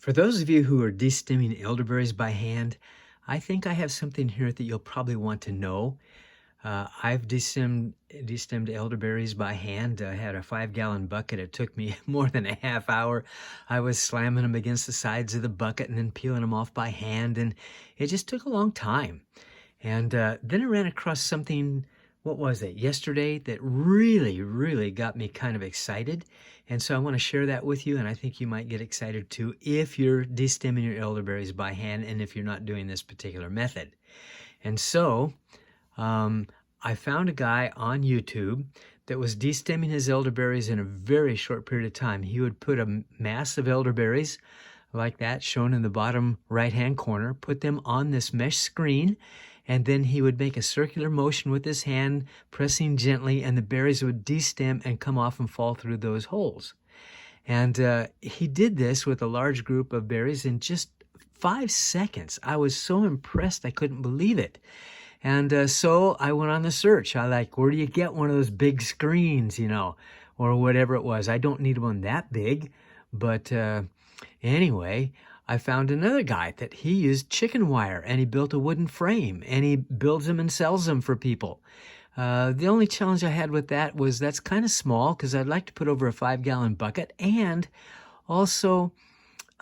For those of you who are destemming elderberries by hand, I think I have something here that you'll probably want to know. I've destemmed elderberries by hand. I had a 5-gallon bucket. It took me more than a half hour. I was slamming them against the sides of the bucket and then peeling them off by hand, and it just took a long time. And then I ran across something, what was it, yesterday, that really got me kind of excited. And so I want to share that with you, and I think you might get excited too if you're destemming your elderberries by hand and if you're not doing this particular method. And so I found a guy on YouTube that was destemming his elderberries in a very short period of time. He would put a mass of elderberries like that, shown in the bottom right-hand corner, put them on this mesh screen, and then he would make a circular motion with his hand, pressing gently, and the berries would destem and come off and fall through those holes. And he did this with a large group of berries in just 5 seconds. I was so impressed, I couldn't believe it. And so I went on the search. Where do you get one of those big screens, or whatever it was? I don't need one that big, but anyway, I found another guy that he used chicken wire, and he built a wooden frame, and he builds them and sells them for people. The only challenge I had with that was that's kind of small because I'd like to put over a 5-gallon bucket, and also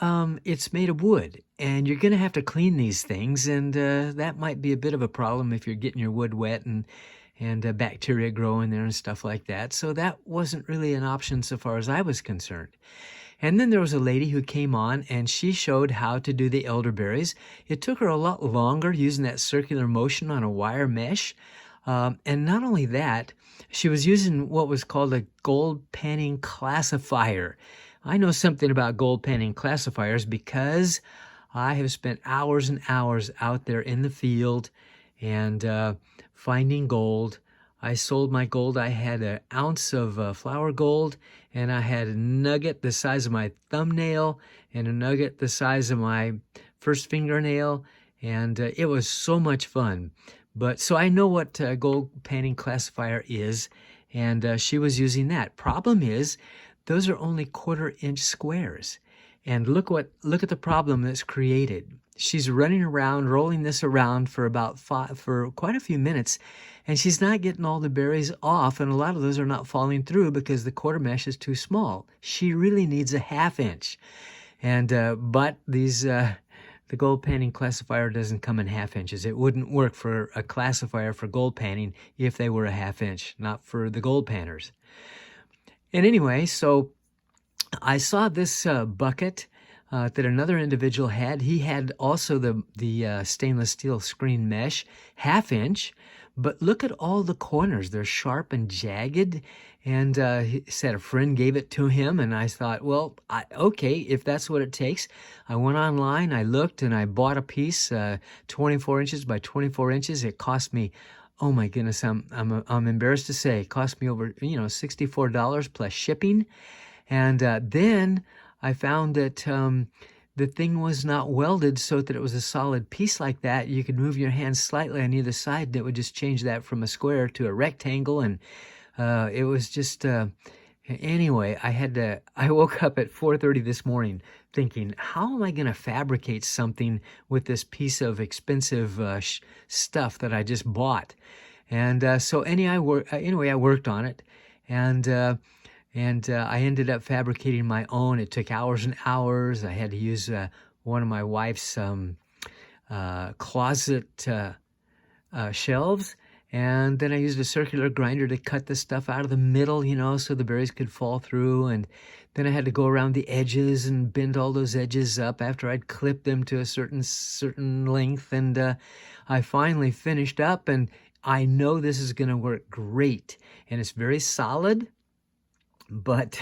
it's made of wood, and you're going to have to clean these things, and that might be a bit of a problem if you're getting your wood wet and bacteria growing there and stuff like that. So that wasn't really an option so far as I was concerned. And then there was a lady who came on, and she showed how to do the elderberries. It took her a lot longer using that circular motion on a wire mesh. And not only that, she was using what was called a gold panning classifier. I know something about gold panning classifiers because I have spent hours and hours out there in the field and finding gold. I sold my gold. I had an ounce of flour gold, and I had a nugget the size of my thumbnail and a nugget the size of my first fingernail, and it was so much fun. But so I know what gold panning classifier is, and she was using that. Problem is, those are only 1/4-inch squares, and look at the problem that's created. She's running around, rolling this around for quite a few minutes, and she's not getting all the berries off, and a lot of those are not falling through because the quarter mesh is too small. She really needs a 1/2 inch, and but the gold panning classifier doesn't come in 1/2 inches. It wouldn't work for a classifier for gold panning if they were a 1/2 inch, not for the gold panners. And anyway, so I saw this bucket that another individual had. He had also the stainless steel screen mesh, 1/2 inch, but look at all the corners. They're sharp and jagged, and he said a friend gave it to him, and I thought, well, okay, if that's what it takes. I went online, I looked, and I bought a piece, 24 inches by 24 inches. It cost me, oh my goodness, I'm embarrassed to say, it cost me over $64 plus shipping. And then I found that the thing was not welded so that it was a solid piece like that. You could move your hand slightly on either side, and it would just change that from a square to a rectangle. And it was just, anyway, I woke up at 4:30 this morning thinking, how am I going to fabricate something with this piece of expensive stuff that I just bought? And so anyway, I worked on it, and I ended up fabricating my own. It took hours and hours. I had to use one of my wife's closet shelves, and then I used a circular grinder to cut the stuff out of the middle, so the berries could fall through. And then I had to go around the edges and bend all those edges up after I'd clipped them to a certain length. And I finally finished up, and I know this is going to work great. And it's very solid, but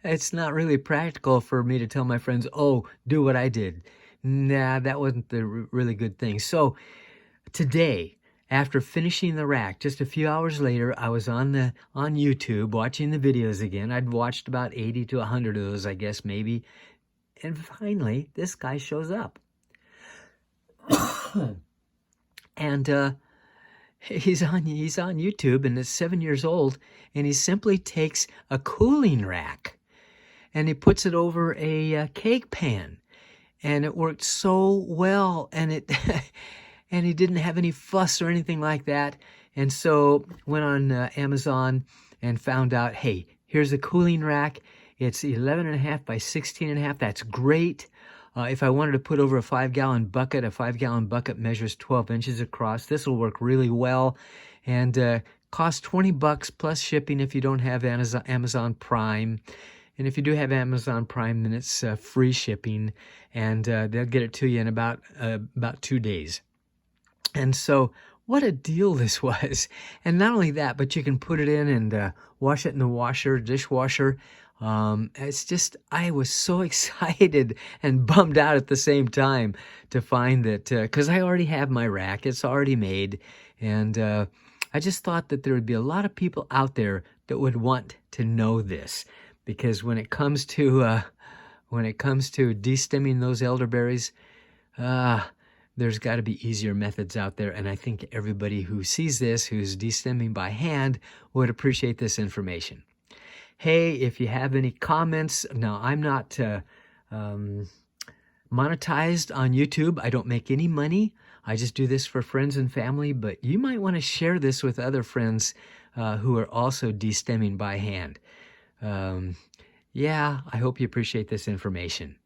it's not really practical for me to tell my friends, oh, do what I did. Nah, that wasn't the really good thing. So today, after finishing the rack, just a few hours later, I was on YouTube watching the videos again. I'd watched about 80 to 100 of those, I guess, maybe. And finally, this guy shows up. And he's on YouTube, and it's 7 years old, and he simply takes a cooling rack and he puts it over a cake pan. And it worked so well, and it and he didn't have any fuss or anything like that. And so went on Amazon and found out, hey, here's a cooling rack. It's 11.5 by 16.5. That's great. If I wanted to put over a 5-gallon bucket, a 5-gallon bucket measures 12 inches across. This will work really well, and cost $20 plus shipping if you don't have Amazon Prime. And if you do have Amazon Prime, then it's free shipping, and they'll get it to you in about 2 days. And so what a deal this was. And not only that, but you can put it in and wash it in the dishwasher. It's just, I was so excited and bummed out at the same time to find that, because I already have my rack, it's already made, and I just thought that there would be a lot of people out there that would want to know this, because when it comes to destemming those elderberries, there's got to be easier methods out there, and I think everybody who sees this, who's destemming by hand, would appreciate this information. Hey, if you have any comments, now I'm not monetized on YouTube. I don't make any money. I just do this for friends and family, but you might want to share this with other friends who are also destemming by hand. Yeah, I hope you appreciate this information.